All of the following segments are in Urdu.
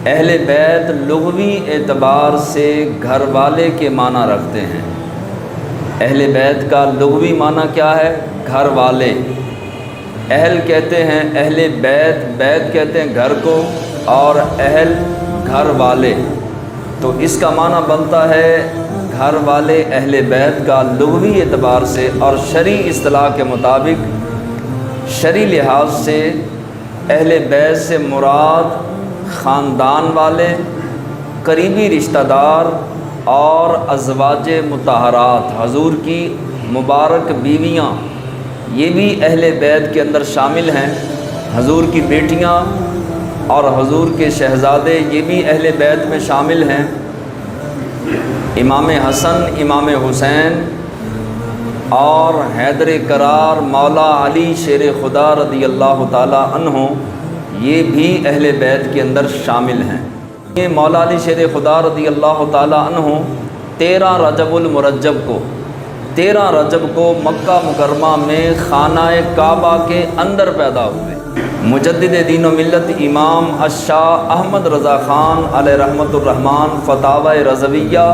اہل بیت لغوی اعتبار سے گھر والے کے معنی رکھتے ہیں۔ اہل بیت کا لغوی معنی کیا ہے؟ گھر والے۔ اہل کہتے ہیں اہل بیت، بیت کہتے ہیں گھر کو، اور اہل گھر والے، تو اس کا معنی بنتا ہے گھر والے اہل بیت کا لغوی اعتبار سے، اور شرعی اصطلاح کے مطابق شرعی لحاظ سے اہل بیت سے مراد خاندان والے، قریبی رشتہ دار اور ازواج مطہرات، حضور کی مبارک بیویاں، یہ بھی اہل بیت کے اندر شامل ہیں۔ حضور کی بیٹیاں اور حضور کے شہزادے یہ بھی اہل بیت میں شامل ہیں۔ امام حسن، امام حسین اور حیدر کرار مولا علی شیر خدا رضی اللہ تعالی عنہ یہ بھی اہل بیت کے اندر شامل ہیں۔ یہ مولا علی شیر خدا رضی اللہ تعالی عنہ 13 رجب المرجب کو 13 رجب کو مکہ مکرمہ میں خانہ کعبہ کے اندر پیدا ہوئے۔ مجدد دین و ملت امام الشاہ احمد رضا خان علیہ رحمۃ الرحمن فتاوی رضویہ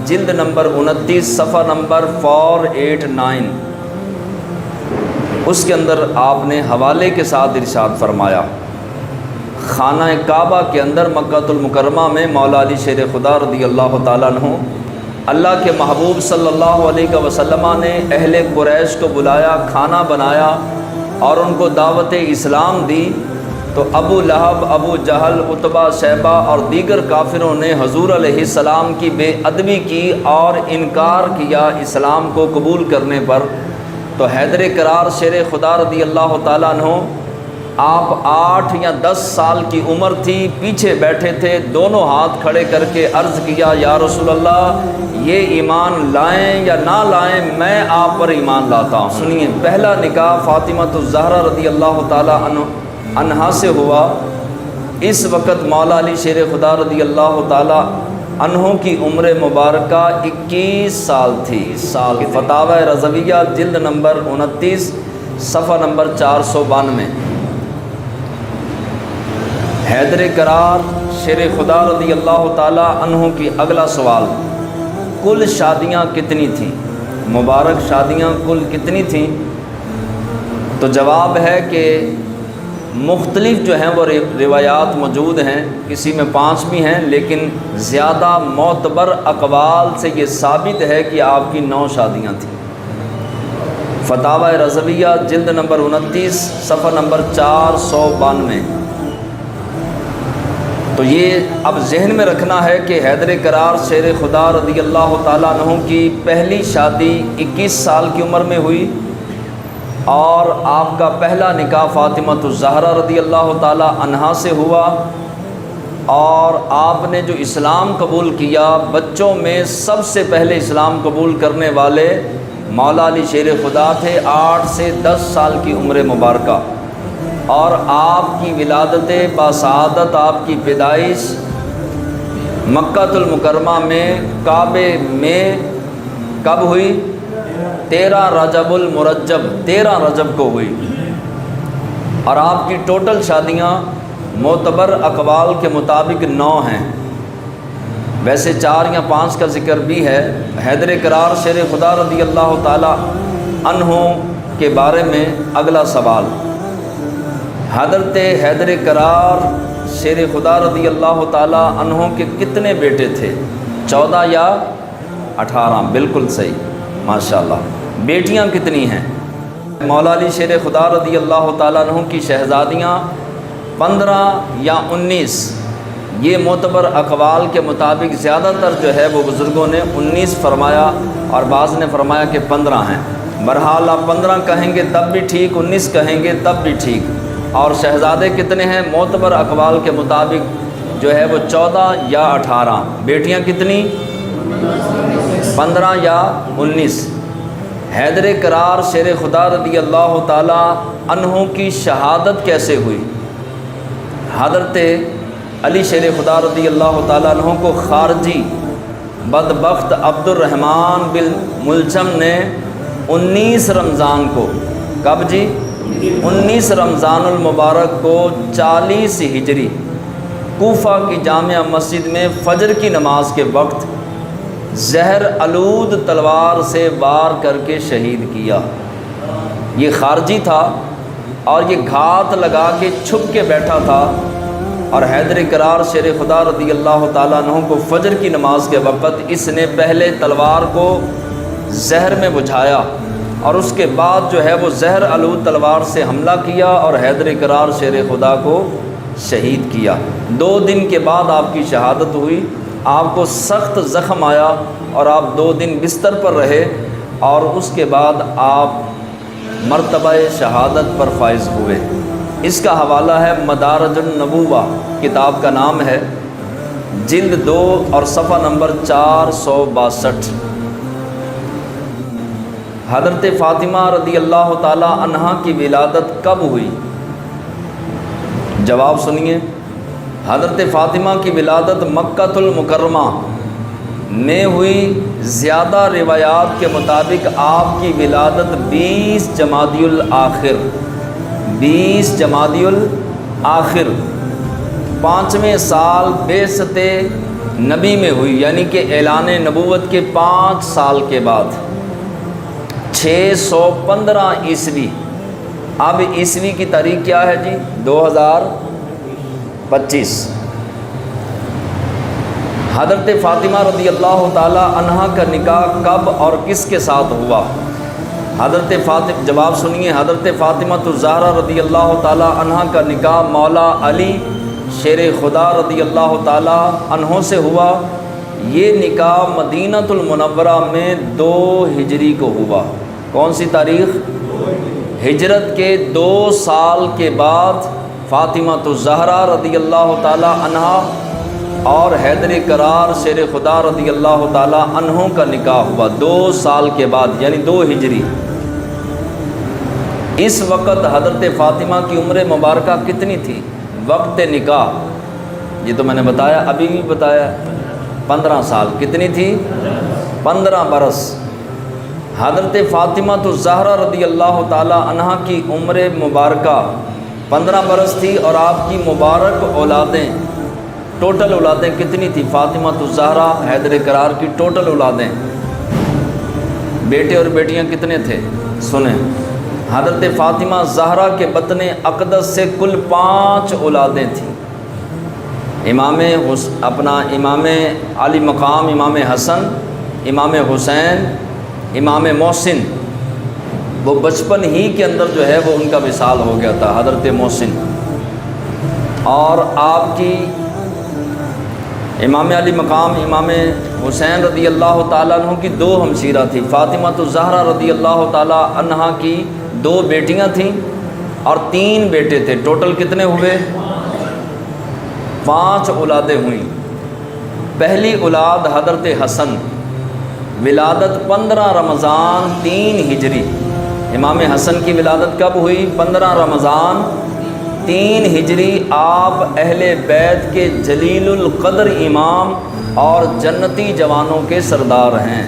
جلد نمبر 29 صفحہ نمبر 489، اس کے اندر آپ نے حوالے کے ساتھ ارشاد فرمایا، خانہ کعبہ کے اندر مکہ المکرمہ میں مولا علی شیر خدا رضی اللہ تعالیٰ عنہ، اللہ کے محبوب صلی اللہ علیہ وسلم نے اہل قریش کو بلایا، کھانا بنایا اور ان کو دعوت اسلام دی، تو ابو لہب، ابو جہل، عتبہ، شیبہ اور دیگر کافروں نے حضور علیہ السلام کی بے ادبی کی اور انکار کیا اسلام کو قبول کرنے پر۔ تو حیدر کرار شیر خدا رضی اللہ تعالیٰ عنہ، آپ 8 یا 10 سال کی عمر تھی، پیچھے بیٹھے تھے، دونوں ہاتھ کھڑے کر کے عرض کیا، یا رسول اللہ یہ ایمان لائیں یا نہ لائیں، میں آپ پر ایمان لاتا ہوں۔ سنیے، پہلا نکاح فاطمہ الزہرا رضی اللہ تعالیٰ عنہا سے ہوا۔ اس وقت مولا علی شیر خدا رضی اللہ تعالیٰ عنہ کی عمر مبارکہ 21 سال تھی۔ فتاوی رضویہ جلد نمبر 29 صفحہ نمبر 492۔ حیدر کرار شیر خدا رضی اللہ تعالیٰ عنہ کی اگلا سوال، کل شادیاں کتنی تھیں؟ مبارک شادیاں کل کتنی تھیں؟ تو جواب ہے کہ مختلف جو ہیں وہ روایات موجود ہیں، کسی میں 5 بھی ہیں، لیکن زیادہ معتبر اقوال سے یہ ثابت ہے کہ آپ کی 9 شادیاں تھیں۔ فتاوی رضویہ جلد نمبر 29 صفحہ نمبر 492۔ تو یہ اب ذہن میں رکھنا ہے کہ حیدر کرار شیر خدا رضی اللہ تعالیٰ عنہ کی پہلی شادی 21 سال کی عمر میں ہوئی، اور آپ کا پہلا نکاح فاطمہ الزہرا رضی اللہ تعالیٰ عنہا سے ہوا، اور آپ نے جو اسلام قبول کیا، بچوں میں سب سے پہلے اسلام قبول کرنے والے مولا علی شیر خدا تھے، 8 سے 10 سال کی عمر مبارکہ، اور آپ کی ولادت باسعادت، آپ کی پیدائش مکہ المکرمہ میں کعبے میں کب ہوئی؟ 13 رجب المرجب، 13 رجب کو ہوئی، اور آپ کی ٹوٹل شادیاں معتبر اقوال کے مطابق 9 ہیں، ویسے 4 یا 5 کا ذکر بھی ہے۔ حیدر کرار شیر خدا رضی اللہ تعالی عنہ کے بارے میں اگلا سوال، حضرت حیدر کرار شیر خدا رضی اللہ تعالی عنہ کے کتنے بیٹے تھے؟ 14 یا 18؟ بالکل صحیح، ماشاءاللہ۔ بیٹیاں کتنی ہیں؟ مولا علی شیر خدا رضی اللہ تعالیٰ عنہ کی شہزادیاں 15 یا 19، یہ معتبر اقوال کے مطابق زیادہ تر جو ہے وہ بزرگوں نے 19 فرمایا، اور بعض نے فرمایا کہ 15 ہیں۔ بہرحال آپ 15 کہیں گے تب بھی ٹھیک، 19 کہیں گے تب بھی ٹھیک۔ اور شہزادے کتنے ہیں؟ معتبر اقوال کے مطابق جو ہے وہ 14 یا 18۔ بیٹیاں کتنی؟ 15 یا 19۔ حیدر کرار شیر خدا رضی اللہ تعالی عنہ کی شہادت کیسے ہوئی؟ حضرت علی شیر خدا رضی اللہ تعالیٰ عنہ کو خارجی بدبخت عبد الرحمن بن ملجم نے 19 رمضان کو، کب جی؟ 19 رمضان المبارک کو 40 ہجری کوفہ کی جامع مسجد میں فجر کی نماز کے وقت زہر آلود تلوار سے وار کر کے شہید کیا۔ یہ خارجی تھا اور یہ گھات لگا کے چھپ کے بیٹھا تھا، اور حیدر کرار شیر خدا رضی اللہ تعالیٰ عنہ کو فجر کی نماز کے وقت اس نے پہلے تلوار کو زہر میں بجھایا، اور اس کے بعد جو ہے وہ زہر آلود تلوار سے حملہ کیا اور حیدر کرار شیر خدا کو شہید کیا۔ 2 دن کے بعد آپ کی شہادت ہوئی۔ آپ کو سخت زخم آیا اور آپ 2 دن بستر پر رہے، اور اس کے بعد آپ مرتبہ شہادت پر فائز ہوئے۔ اس کا حوالہ ہے مدارج النبوہ، کتاب کا نام ہے، جلد 2 اور صفحہ نمبر 462۔ حضرت فاطمہ رضی اللہ تعالی عنہا کی ولادت کب ہوئی؟ جواب سنیے۔ حضرت فاطمہ کی ولادت مکۃ المکرمہ میں ہوئی۔ زیادہ روایات کے مطابق آپ کی ولادت 20 جمادی الآخر 5ویں سال بعثت نبی میں ہوئی، یعنی کہ اعلان نبوت کے 5 سال کے بعد، 615 عیسوی۔ اب عیسوی کی تاریخ کیا ہے جی؟ 2025۔ حضرت فاطمہ رضی اللہ تعالی عنہا کا نکاح کب اور کس کے ساتھ ہوا؟ جواب سنیے۔ حضرت فاطمہ الزہرا رضی اللہ تعالی عنہا کا نکاح مولا علی شیر خدا رضی اللہ تعالی عنہ سے ہوا۔ یہ نکاح مدینہ المنورہ میں 2 ہجری کو ہوا۔ کون سی تاریخ؟ ہجرت کے 2 سال کے بعد فاطمہ الزہرا رضی اللہ تعالی عنہا اور حیدر کرار شیر خدا رضی اللہ تعالی عنہ کا نکاح ہوا 2 سال کے بعد، یعنی 2 ہجری۔ اس وقت حضرت فاطمہ کی عمر مبارکہ کتنی تھی وقت نکاح؟ یہ تو میں نے بتایا، ابھی بھی بتایا، 15 سال۔ کتنی تھی؟ 15 برس۔ حضرت فاطمہ الزہرا رضی اللہ تعالی عنہ کی عمر مبارکہ 15 برس تھی، اور آپ کی مبارک اولادیں، ٹوٹل اولادیں کتنی تھی؟ فاطمہ الزہرا حیدر کرار کی ٹوٹل اولادیں، بیٹے اور بیٹیاں کتنے تھے؟ سنیں۔ حضرت فاطمہ زہرا کے بطن اقدس سے کل 5 اولادیں تھیں۔ امام علی مقام، امام حسن، امام حسین، امام محسن، وہ بچپن ہی کے اندر جو ہے وہ ان کا وصال ہو گیا تھا، حضرت محسن۔ اور آپ کی امام علی مقام امام حسین رضی اللہ تعالیٰ عنہ کی 2 ہمشیرہ تھی۔ فاطمہ الزہرا رضی اللہ تعالیٰ عنہا کی 2 بیٹیاں تھیں اور 3 بیٹے تھے۔ ٹوٹل کتنے ہوئے؟ 5 اولادیں ہوئیں۔ پہلی اولاد حضرت حسن، ولادت 15 رمضان 3 ہجری۔ امام حسن کی ولادت کب ہوئی؟ 15 رمضان 3 ہجری۔ آپ اہل بیت کے جلیل القدر امام اور جنتی جوانوں کے سردار ہیں۔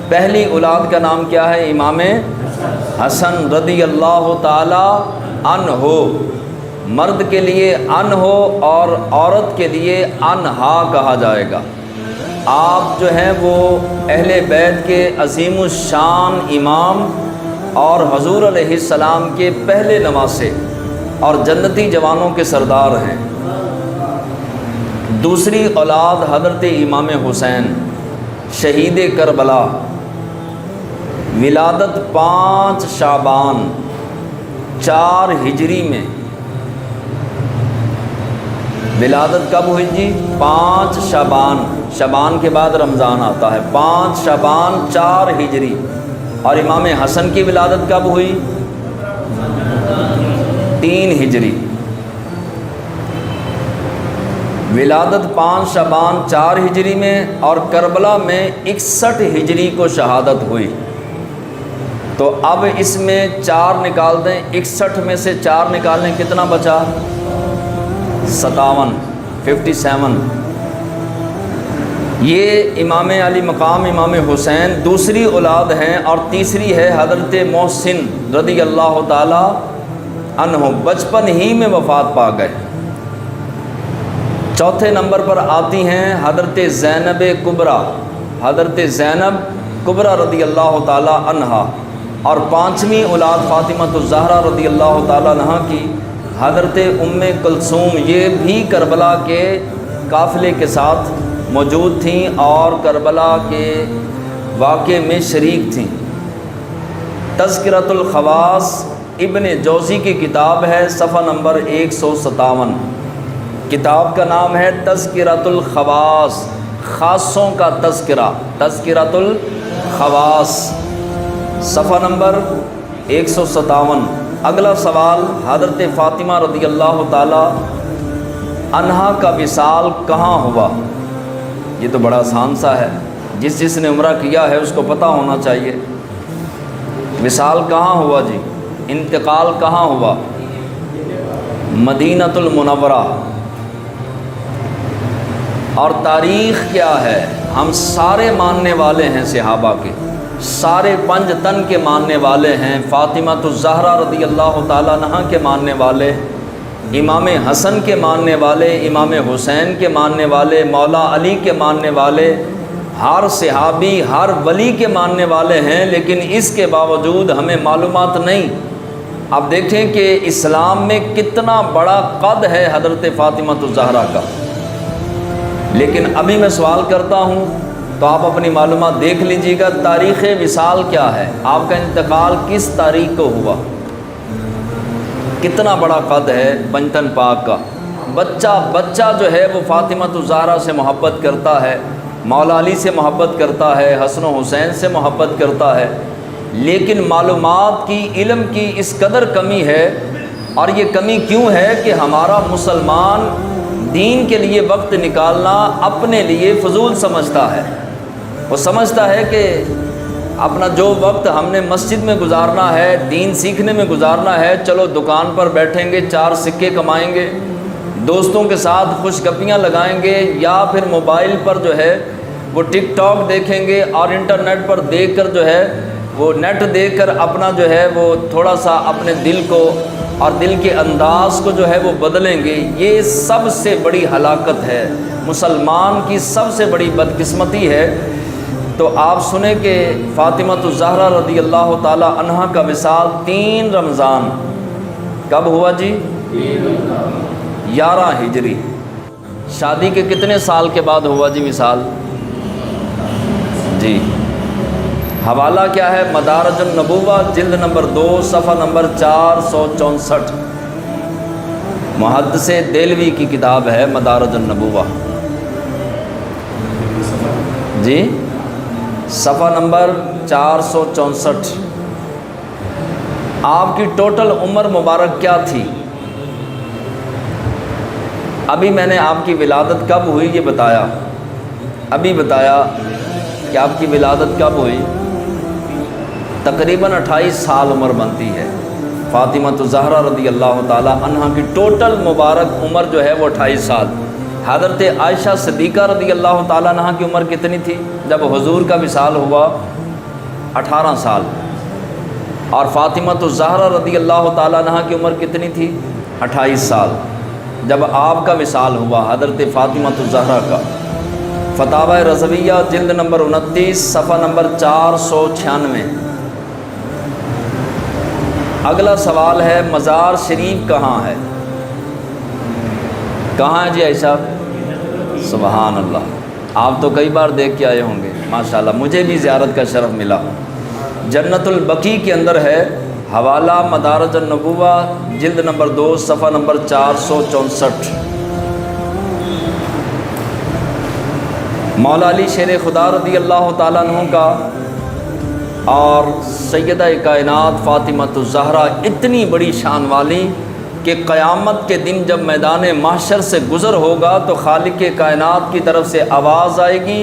پہلی اولاد کا نام کیا ہے؟ امام حسن رضی اللہ تعالی عنہ۔ مرد کے لیے ان ہو اور عورت کے لیے انہا کہا جائے گا۔ آپ جو ہیں وہ اہل بیت کے عظیم الشان امام اور حضور علیہ السلام کے پہلے نواسے اور جنتی جوانوں کے سردار ہیں۔ دوسری اولاد حضرت امام حسین شہید کربلا، ولادت 5 شعبان 4 ہجری میں۔ ولادت کب ہوئی جی؟ 5 شعبان، شعبان کے بعد رمضان آتا ہے، 5 شعبان 4 ہجری۔ اور امام حسن کی ولادت کب ہوئی؟ 3 ہجری۔ ولادت 5 شعبان 4 ہجری میں، اور کربلا میں 61 ہجری کو شہادت ہوئی۔ تو اب اس میں 4 نکال دیں، 61 میں سے 4 نکالیں، کتنا بچا؟ 57۔ یہ امام علی مقام امام حسین دوسری اولاد ہیں، اور تیسری ہے حضرت محسن رضی اللہ تعالی عنہ، بچپن ہی میں وفات پا گئے۔ چوتھے نمبر پر آتی ہیں حضرت زینب کبریٰ، حضرت زینب کبریٰ رضی اللہ تعالی عنہا، اور پانچویں اولاد فاطمۃ الزہرا رضی اللہ تعالی عنہا کی حضرت ام کلثوم، یہ بھی کربلا کے قافلے کے ساتھ موجود تھیں اور کربلا کے واقعے میں شریک تھیں۔ تذکرۃ الخواص ابن جوزی کی کتاب ہے، صفحہ نمبر 157، کتاب کا نام ہے تذکرۃ الخواص، خاصوں کا تذکرہ، تذکرۃ الخواص، صفحہ نمبر 157۔ اگلا سوال، حضرت فاطمہ رضی اللہ تعالی عنہا کا وصال کہاں ہوا؟ یہ تو بڑا آسان سا ہے، جس نے عمرہ کیا ہے اس کو پتہ ہونا چاہیے۔ وصال کہاں ہوا جی؟ انتقال کہاں ہوا؟ مدینۃ المنورہ۔ اور تاریخ کیا ہے؟ ہم سارے ماننے والے ہیں صحابہ کے، سارے پنج تن کے ماننے والے ہیں، فاطمۃ الزہرا رضی اللہ تعالیٰ عنہا کے ماننے والے، امام حسن کے ماننے والے، امام حسین کے ماننے والے، مولا علی کے ماننے والے، ہر صحابی ہر ولی کے ماننے والے ہیں، لیکن اس کے باوجود ہمیں معلومات نہیں۔ اب دیکھیں کہ اسلام میں کتنا بڑا قد ہے حضرت فاطمۃ الزہرا کا، لیکن ابھی میں سوال کرتا ہوں تو آپ اپنی معلومات دیکھ لیجیے گا۔ تاریخ وصال کیا ہے؟ آپ کا انتقال کس تاریخ کو ہوا؟ کتنا بڑا قد ہے پنجتن پاک کا۔ بچہ جو ہے وہ فاطمۃ الزہرا سے محبت کرتا ہے، مولا علی سے محبت کرتا ہے، حسن و حسین سے محبت کرتا ہے، لیکن معلومات کی، علم کی اس قدر کمی ہے۔ اور یہ کمی کیوں ہے کہ ہمارا مسلمان دین کے لیے وقت نکالنا اپنے لیے فضول سمجھتا ہے۔ وہ سمجھتا ہے کہ اپنا جو وقت ہم نے مسجد میں گزارنا ہے، دین سیکھنے میں گزارنا ہے، چلو دکان پر بیٹھیں گے، 4 سکے کمائیں گے، دوستوں کے ساتھ خوش گپیاں لگائیں گے، یا پھر موبائل پر جو ہے وہ ٹک ٹاک دیکھیں گے، اور انٹرنیٹ پر دیکھ کر جو ہے وہ نیٹ دیکھ کر اپنا جو ہے وہ تھوڑا سا اپنے دل کو اور دل کے انداز کو جو ہے وہ بدلیں گے۔ یہ سب سے بڑی ہلاکت ہے، مسلمان کی سب سے بڑی بدقسمتی ہے۔ تو آپ سنیں کہ فاطمۃ الزہرا رضی اللہ تعالی عنہا کا وصال 3 رمضان کب ہوا جی؟ 11 ہجری۔ شادی کے کتنے سال کے بعد ہوا جی وصال؟ جی حوالہ کیا ہے؟ مدارج النبوہ جلد نمبر 2 صفحہ نمبر 464، محدث دہلوی کی کتاب ہے مدارج النبوہ جی، صفحہ نمبر 464۔ آپ کی ٹوٹل عمر مبارک کیا تھی؟ ابھی میں نے آپ کی ولادت کب ہوئی یہ بتایا، ابھی بتایا کہ آپ کی ولادت کب ہوئی۔ تقریباً 28 سال عمر بنتی ہے۔ فاطمۃ الزہرا رضی اللہ تعالی عنہا کی ٹوٹل مبارک عمر جو ہے وہ 28 سال۔ حضرت عائشہ صدیقہ رضی اللہ تعالی عنہا کی عمر کتنی تھی جب حضور کا وصال ہوا؟ 18 سال۔ اور فاطمۃ الزہرا رضی اللہ تعالی عنہا کی عمر کتنی تھی؟ 28 سال جب آپ کا وصال ہوا حضرت فاطمۃ الزہرا کا۔ فتاوی رضویہ جلد نمبر 29 صفحہ نمبر 496۔ اگلا سوال ہے، مزار شریف کہاں ہے؟ کہاں ہے جی عائشہ؟ سبحان اللہ، آپ تو کئی بار دیکھ کے آئے ہوں گے ماشاءاللہ، مجھے بھی زیارت کا شرف ملا۔ جنت البقیع کے اندر ہے، حوالہ مدارج النبوہ جلد نمبر 2 صفحہ نمبر 464۔ مولا علی شیر خدا رضی اللہ تعالیٰ عنہ کا اور سیدہ کائنات فاطمۃ الزہرا اتنی بڑی شان والی کہ قیامت کے دن جب میدان محشر سے گزر ہوگا تو خالق کائنات کی طرف سے آواز آئے گی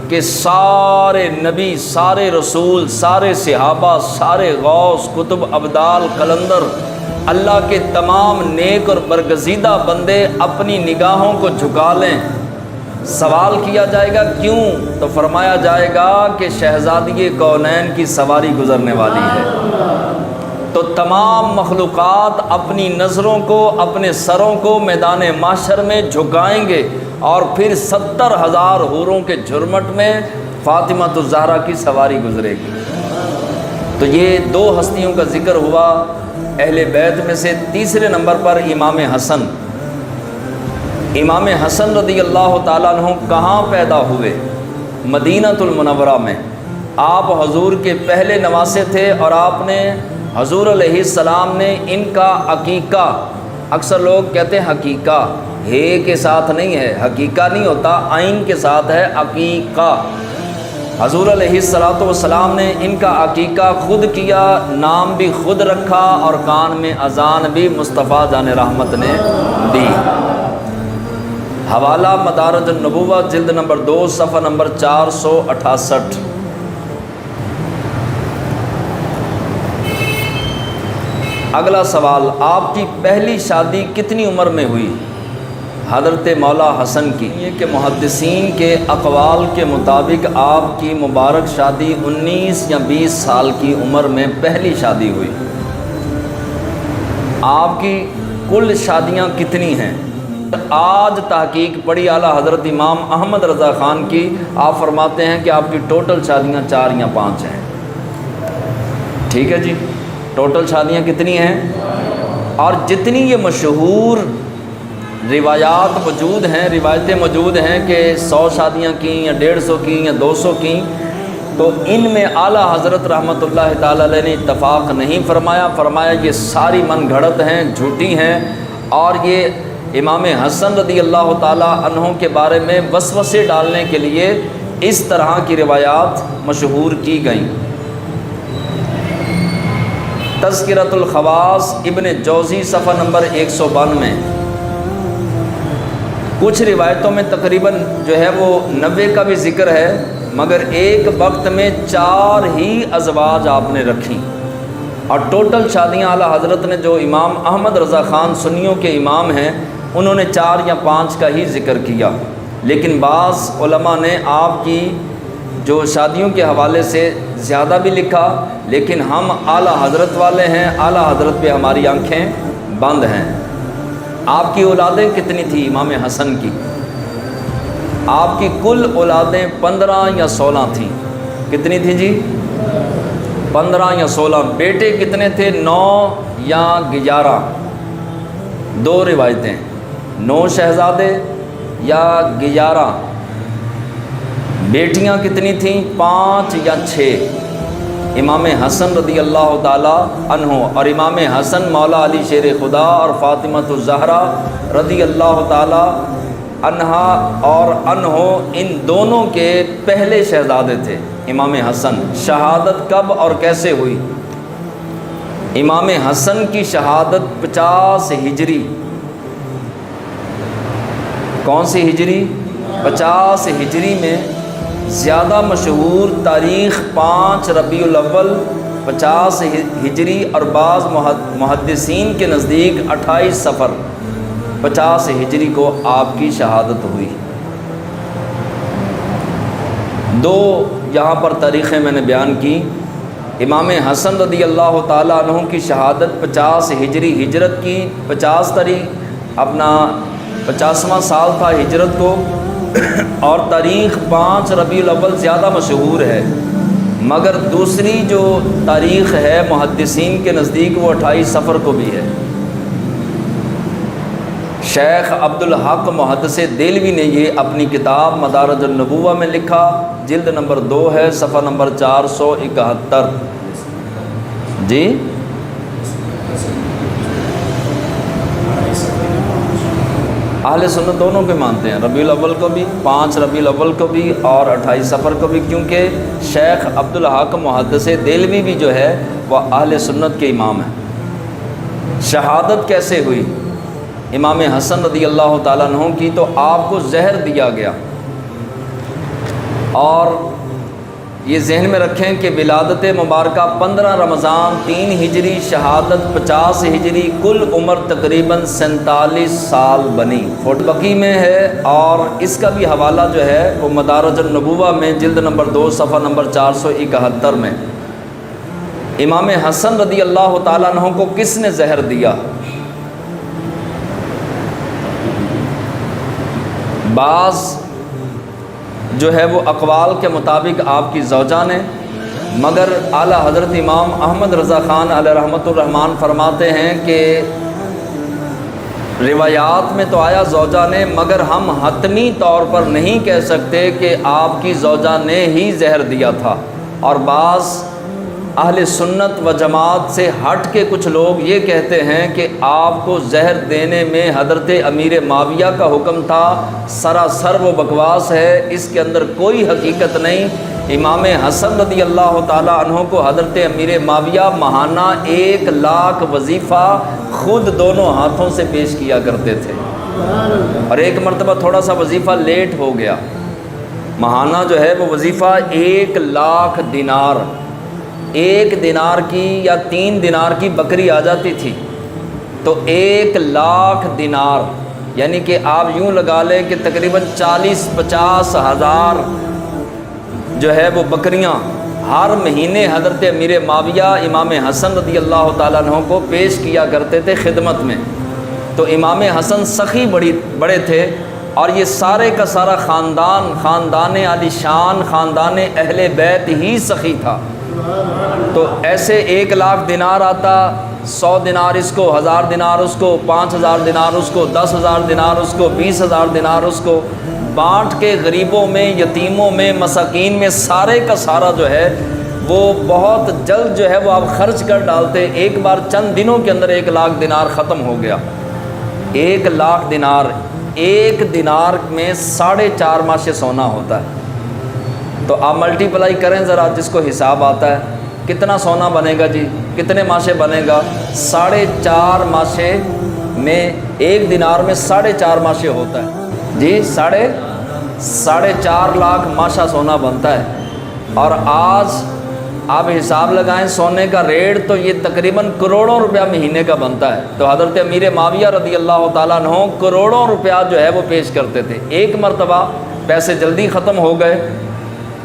کہ سارے نبی، سارے رسول، سارے صحابہ، سارے غوث، کتب، ابدال، قلندر، اللہ کے تمام نیک اور برگزیدہ بندے اپنی نگاہوں کو جھکا لیں۔ سوال کیا جائے گا کیوں؟ تو فرمایا جائے گا کہ شہزادی کونین کی سواری گزرنے والی ہے۔ تو تمام مخلوقات اپنی نظروں کو، اپنے سروں کو میدان محشر میں جھکائیں گے، اور پھر 70,000 حوروں کے جھرمٹ میں فاطمہ الزہرا کی سواری گزرے گی۔ تو یہ دو ہستیوں کا ذکر ہوا اہل بیت میں سے۔ تیسرے نمبر پر امام حسن۔ امام حسن رضی اللہ تعالیٰ عنہ کہاں پیدا ہوئے؟ مدینہ المنورہ میں۔ آپ حضور کے پہلے نواسے تھے، اور آپ نے حضور علیہ السلام نے ان کا عقیقہ، اکثر لوگ کہتے ہیں حقیقہ، ہے کے ساتھ نہیں ہے، حقیقہ نہیں ہوتا، عین کے ساتھ ہے عقیقہ۔ حضور علیہ السلام نے ان کا عقیقہ خود کیا، نام بھی خود رکھا، اور کان میں اذان بھی مصطفیٰ جان رحمت نے دی۔ حوالہ مدارج النبوہ جلد نمبر 2 صفحہ نمبر 468۔ اگلا سوال، آپ کی پہلی شادی کتنی عمر میں ہوئی؟ حضرت مولا حسن کی۔ یہ کہ محدثین کے اقوال کے مطابق آپ کی مبارک شادی 19 یا 20 سال کی عمر میں پہلی شادی ہوئی۔ آپ کی کل شادیاں کتنی ہیں؟ آج تحقیق پڑھی اعلیٰ حضرت امام احمد رضا خان کی، آپ فرماتے ہیں کہ آپ کی ٹوٹل شادیاں 4 یا 5 ہیں۔ ٹھیک ہے جی، ٹوٹل شادیاں کتنی ہیں؟ اور جتنی یہ مشہور روایات موجود ہیں، روایتیں موجود ہیں کہ 100 شادیاں کیں یا 150 کیں یا 200 کیں، تو ان میں اعلیٰ حضرت رحمۃ اللہ تعالیٰ علیہ نے اتفاق نہیں فرمایا۔ فرمایا یہ ساری من گھڑت ہیں، جھوٹی ہیں، اور یہ امام حسن رضی اللہ تعالیٰ عنہ کے بارے میں وسوسے ڈالنے کے لیے اس طرح کی روایات مشہور کی گئیں۔ تذکرۃ الخواص ابن جوزی صفحہ نمبر 192۔ کچھ روایتوں میں تقریباً جو ہے وہ 90 کا بھی ذکر ہے، مگر ایک وقت میں 4 ہی ازواج آپ نے رکھیں، اور ٹوٹل شادیاں اعلیٰ حضرت نے، جو امام احمد رضا خان سنیوں کے امام ہیں، انہوں نے 4 یا 5 کا ہی ذکر کیا۔ لیکن بعض علماء نے آپ کی جو شادیوں کے حوالے سے زیادہ بھی لکھا، لیکن ہم اعلیٰ حضرت والے ہیں، اعلیٰ حضرت پہ ہماری آنکھیں بند ہیں۔ آپ کی اولادیں کتنی تھیں امام حسن کی؟ آپ کی کل اولادیں 15 یا 16 تھیں۔ کتنی تھیں جی؟ 15 یا 16۔ بیٹے کتنے تھے؟ 9 یا 11؟ 2 روایتیں، 9 شہزادے یا 11۔ بیٹیاں کتنی تھیں؟ 5 یا 6۔ امام حسن رضی اللہ تعالیٰ عنہ اور امام حسن مولا علی شیر خدا اور فاطمہ الزہرا رضی اللہ تعالیٰ عنہا اور عنہ، ان دونوں کے پہلے شہزادے تھے امام حسن۔ شہادت کب اور کیسے ہوئی؟ امام حسن کی شہادت 50 ہجری۔ کون سی ہجری؟ 50 ہجری میں۔ زیادہ مشہور تاریخ 5 ربیع الاول 50 ہجری، اور بعض محدثین کے نزدیک 28 صفر 50 ہجری کو آپ کی شہادت ہوئی۔ 2 یہاں پر تاریخیں میں نے بیان کی۔ امام حسن رضی اللہ تعالیٰ عنہ کی شہادت 50 ہجری، ہجرت کی 50 تاریخ، اپنا 50واں سال تھا ہجرت کو، اور تاریخ 5 ربیع الاول زیادہ مشہور ہے، مگر دوسری جو تاریخ ہے محدثین کے نزدیک وہ 28 صفر کو بھی ہے۔ شیخ عبدالحق محدث دہلوی نے یہ اپنی کتاب مدارج النبوہ میں لکھا، جلد نمبر 2 ہے، صفحہ نمبر 471۔ جی اہل سنت دونوں کے مانتے ہیں، ربیع الاول کو بھی، 5 ربیع الاول کو بھی، اور 28 صفر کو بھی، کیونکہ شیخ عبدالحق محدث دہلوی بھی جو ہے وہ اہل سنت کے امام ہیں۔ شہادت کیسے ہوئی امام حسن رضی اللہ تعالیٰ عنہ کی؟ تو آپ کو زہر دیا گیا، اور یہ ذہن میں رکھیں کہ ولادت مبارکہ 15 رمضان 3 ہجری، شہادت 50 ہجری، کل عمر تقریباً 47 سال بنی۔ فوٹو بقی میں ہے، اور اس کا بھی حوالہ جو ہے وہ مدارج النبوہ میں جلد نمبر 2 صفحہ نمبر 471 میں۔ امام حسن رضی اللہ تعالیٰ عنہ کو کس نے زہر دیا؟ بعض جو ہے وہ اقوال کے مطابق آپ کی زوجہ نے، مگر اعلیٰ حضرت امام احمد رضا خان علیہ رحمۃ الرحمن فرماتے ہیں کہ روایات میں تو آیا زوجہ نے، مگر ہم حتمی طور پر نہیں کہہ سکتے کہ آپ کی زوجہ نے ہی زہر دیا تھا۔ اور بعض اہل سنت و جماعت سے ہٹ کے کچھ لوگ یہ کہتے ہیں کہ آپ کو زہر دینے میں حضرت امیر معاویہ کا حکم تھا، سراسر وہ بکواس ہے، اس کے اندر کوئی حقیقت نہیں۔ امام حسن رضی اللہ تعالیٰ عنہ کو حضرت امیر معاویہ ماہانہ 1,00,000 وظیفہ خود دونوں ہاتھوں سے پیش کیا کرتے تھے، اور ایک مرتبہ تھوڑا سا وظیفہ لیٹ ہو گیا، ماہانہ جو ہے وہ وظیفہ 1,00,000 دینار، 1 دینار کی یا 3 دینار کی بکری آ جاتی تھی، تو 1,00,000 دینار یعنی کہ آپ یوں لگا لیں کہ تقریباً 40-50 ہزار جو ہے وہ بکریاں ہر مہینے حضرت امیر معاویہ امام حسن رضی اللہ تعالیٰ عنہ کو پیش کیا کرتے تھے خدمت میں۔ تو امام حسن سخی بڑے تھے، اور یہ سارے کا سارا خاندان عالی شان، خاندان اہل بیت ہی سخی تھا۔ تو ایسے 1,00,000 دینار آتا، 100 دینار اس کو، 1000 دینار اس کو، 5000 دینار اس کو، 10,000 دینار اس کو، 20,000 دینار اس کو، بانٹ کے غریبوں میں، یتیموں میں، مساکین میں، سارے کا سارا جو ہے وہ بہت جلد جو ہے وہ آپ خرچ کر ڈالتے۔ ایک بار چند دنوں کے اندر 1,00,000 دینار ختم ہو گیا۔ 1,00,000 دینار، 1 دینار میں 4.5 ماشے سونا ہوتا ہے، تو آپ ملٹی پلائی کریں ذرا، جس کو حساب آتا ہے کتنا سونا بنے گا جی، کتنے ماشے بنے گا؟ 4.5 ماشے میں 1 دینار میں 4.5 ماشے ہوتا ہے جی، 4.5 لاکھ ماشا سونا بنتا ہے۔ اور آج آپ حساب لگائیں سونے کا ریٹ، تو یہ تقریباً کروڑوں روپیہ مہینے کا بنتا ہے۔ تو حضرت امیر معاویہ رضی اللہ تعالیٰ عنہ کروڑوں روپیہ جو ہے وہ پیش کرتے تھے۔ ایک مرتبہ پیسے جلدی ختم ہو گئے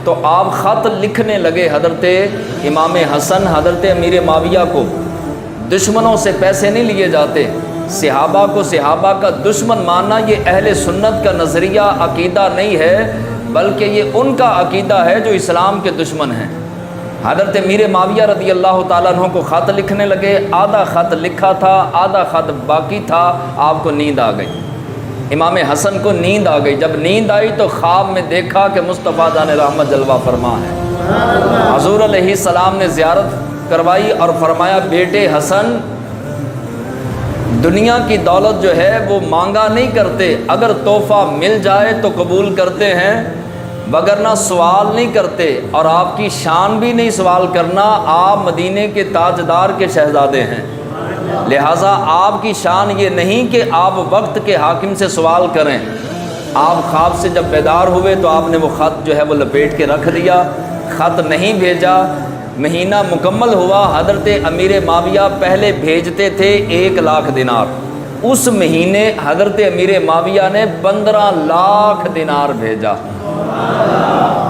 تو آپ خط لکھنے لگے حضرت امام حسن، حضرت امیر معاویہ کو۔ دشمنوں سے پیسے نہیں لیے جاتے، صحابہ کو صحابہ کا دشمن ماننا یہ اہل سنت کا نظریہ عقیدہ نہیں ہے، بلکہ یہ ان کا عقیدہ ہے جو اسلام کے دشمن ہیں۔ حضرت امیر معاویہ رضی اللہ تعالیٰ عنہ کو خط لکھنے لگے، آدھا خط لکھا تھا، آدھا خط باقی تھا، آپ کو نیند آ گئی۔ امام حسن کو نیند آ گئی، جب نیند آئی تو خواب میں دیکھا کہ مصطفیٰ جان رحمت جلوہ فرما ہے۔ حضور علیہ السلام نے زیارت کروائی اور فرمایا، بیٹے حسن، دنیا کی دولت جو ہے وہ مانگا نہیں کرتے، اگر تحفہ مل جائے تو قبول کرتے ہیں، وگرنہ سوال نہیں کرتے، اور آپ کی شان بھی نہیں سوال کرنا، آپ مدینے کے تاجدار کے شہزادے ہیں، لہٰذا آپ کی شان یہ نہیں کہ آپ وقت کے حاکم سے سوال کریں۔ آپ خواب سے جب بیدار ہوئے تو آپ نے وہ خط جو ہے وہ لپیٹ کے رکھ دیا، خط نہیں بھیجا۔ مہینہ مکمل ہوا، حضرت امیر معاویہ پہلے بھیجتے تھے 1,00,000 دینار، اس مہینے حضرت امیر معاویہ نے 15,00,000 دینار بھیجا۔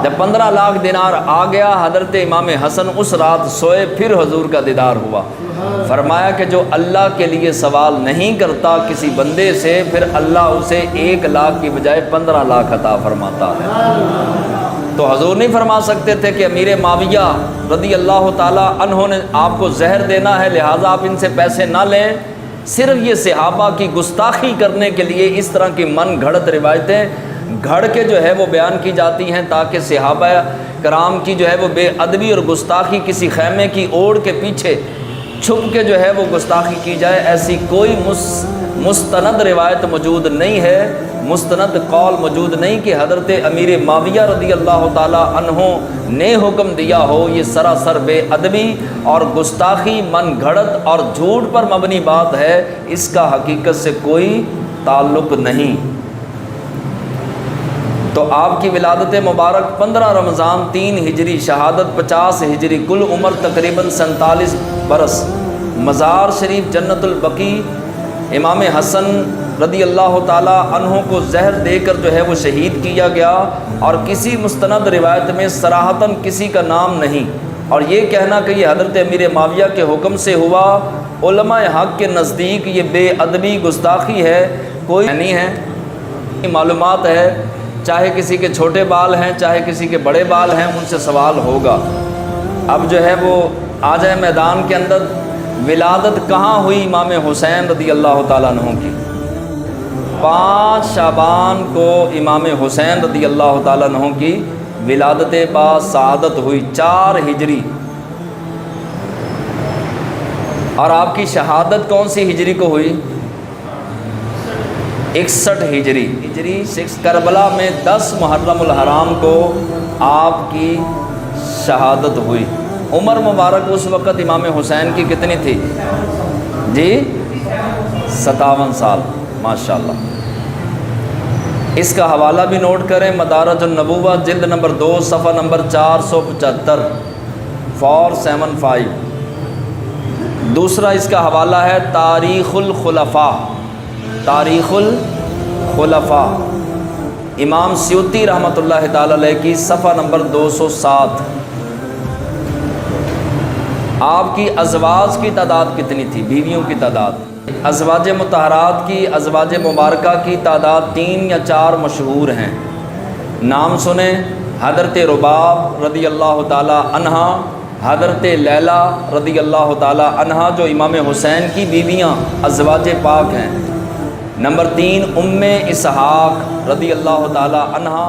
جب 15,00,000 دینار آ گیا، حضرت امام حسن اس رات سوئے، پھر حضور کا دیدار ہوا۔ فرمایا کہ جو اللہ کے لیے سوال نہیں کرتا کسی بندے سے، پھر اللہ اسے 1,00,000 کی بجائے 15,00,000 عطا فرماتا ہے۔ تو حضور نہیں فرما سکتے تھے کہ امیر معاویہ رضی اللہ تعالیٰ عنہ نے آپ کو زہر دینا ہے، لہٰذا آپ ان سے پیسے نہ لیں۔ صرف یہ صحابہ کی گستاخی کرنے کے لیے اس طرح کی من گھڑت روایتیں گھڑ کے جو ہے وہ بیان کی جاتی ہیں، تاکہ صحابہ کرام کی جو ہے وہ بے ادبی اور گستاخی کسی خیمے کی اوڑ کے پیچھے چھپ کے جو ہے وہ گستاخی کی جائے۔ ایسی کوئی مستند روایت موجود نہیں ہے، مستند قول موجود نہیں کہ حضرت امیر معاویہ رضی اللہ تعالیٰ عنہ نے حکم دیا ہو۔ یہ سراسر بے ادبی اور گستاخی، من گھڑت اور جھوٹ پر مبنی بات ہے، اس کا حقیقت سے کوئی تعلق نہیں۔ تو آپ کی ولادت مبارک 15 رمضان 3 ہجری، شہادت 50 ہجری، کل عمر تقریباً 47 برس، مزار شریف جنت البقیع۔ امام حسن رضی اللہ تعالیٰ عنہ کو زہر دے کر جو ہے وہ شہید کیا گیا، اور کسی مستند روایت میں صراحتاً کسی کا نام نہیں، اور یہ کہنا کہ یہ حضرت امیر معاویہ کے حکم سے ہوا، علماء حق کے نزدیک یہ بے ادبی گستاخی ہے، کوئی نہیں ہے، معلومات ہے، چاہے کسی کے چھوٹے بال ہیں چاہے کسی کے بڑے بال ہیں، ان سے سوال ہوگا۔ اب جو ہے وہ آ جائے میدان کے اندر، ولادت کہاں ہوئی امام حسین رضی اللہ تعالیٰ عنہ کی؟ 5 شعبان کو امام حسین رضی اللہ تعالیٰ عنہ کی ولادت با سعادت ہوئی، 4 ہجری۔ اور آپ کی شہادت کون سی ہجری کو ہوئی؟ 61 ہجری۔ کربلا میں 10 محرم الحرام کو آپ کی شہادت ہوئی۔ عمر مبارک اس وقت امام حسین کی کتنی تھی جی؟ 57 سال، ماشاءاللہ۔ اس کا حوالہ بھی نوٹ کریں، مدارج النبوہ جلد نمبر 2 صفحہ نمبر 475 475۔ دوسرا اس کا حوالہ ہے تاریخ الخلفاء، تاریخ الخلفاء، امام سیوطی رحمۃ اللہ تعالی علیہ کی صفحہ نمبر 207۔ آپ کی ازواج کی تعداد کتنی تھی؟ بیویوں کی تعداد، ازواج مطہرات کی، ازواج مبارکہ کی تعداد 3 یا 4 مشہور ہیں، نام سنیں۔ حضرت رباب رضی اللہ تعالی عنہا، حضرت لیلہ رضی اللہ تعالی عنہا جو امام حسین کی بیویاں ازواج پاک ہیں۔ نمبر 3 ام اسحاق رضی اللہ تعالی عنہا،